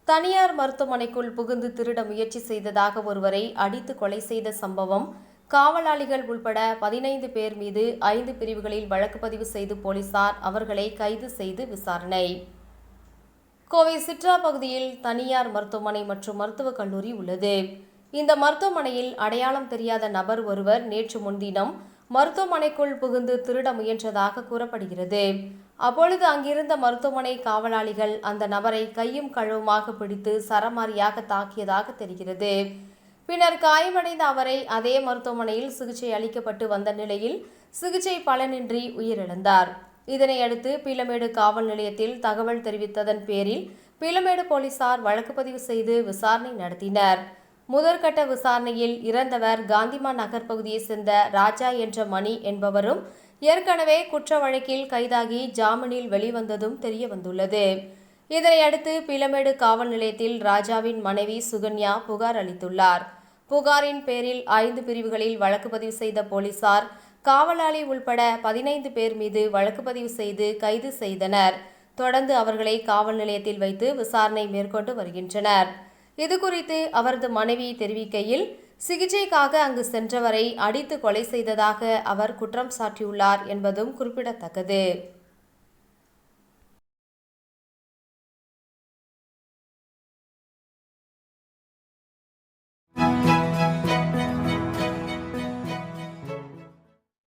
தனியார் மருத்துவமனைக்குள் புகுந்து திருட முயற்சி செய்ததாக ஒருவரை அடித்து கொலை செய்த சம்பவம் காவலாளிகள் உள்பட 15 பேர் மீது 5 பிரிவுகளில் வழக்கு பதிவு செய்து போலீசார் அவர்களை கைது செய்து விசாரணை. கோவை சிட்ரா பகுதியில் தனியார் மருத்துவமனை மற்றும் மருத்துவக் கல்லூரி உள்ளது. இந்த மருத்துவமனையில் அடையாளம் தெரியாத நபர் ஒருவர் நேற்று முன்தினம் மருத்துவமனைக்குள் புகுந்து திருட முயன்றதாக கூறப்படுகிறது. அப்பொழுது அங்கிருந்த மருத்துவமனை காவலாளிகள் அந்த நபரை கையும் களவுமாக பிடித்து சரமாரியாக தாக்கியதாக தெரிகிறது. பின்னர் காயமடைந்த அவரை அதே மருத்துவமனையில் சிகிச்சை அளிக்கப்பட்டு வந்த நிலையில் சிகிச்சை பலனின்றி உயிரிழந்தார். இதனையடுத்து பீளமேடு காவல் நிலையத்தில் தகவல் தெரிவித்ததன் பேரில் பீளமேடு போலீசார் வழக்கு பதிவு செய்து விசாரணை நடத்தினர். முதற்கட்ட விசாரணையில் இறந்தவர் காந்திமான் நகர் பகுதியைச் சேர்ந்த ராஜா என்ற மணி என்பவரும் ஏற்கனவே குற்ற வழக்கில் கைதாகி ஜாமீனில் வெளிவந்ததும் தெரியவந்துள்ளது. இதனையடுத்து பீளமேடு காவல் நிலையத்தில் ராஜாவின் மனைவி சுகன்யா புகார் அளித்துள்ளார். புகாரின் பேரில் 5 பிரிவுகளில் வழக்கு பதிவு செய்த போலீசார் காவலாளி உள்பட 15 பேர் மீது வழக்கு பதிவு செய்து கைது செய்தனர். தொடர்ந்து அவர்களை காவல் நிலையத்தில் வைத்து விசாரணை மேற்கொண்டு வருகின்றனர். இதுகுறித்து அவரது மனைவி தெரிவிக்கையில், சிகிச்சைக்காக அங்கு சென்றவரை அடித்து கொலை செய்ததாக அவர் குற்றம் சாட்டியுள்ளார் என்பதும் குறிப்பிடத்தக்கது.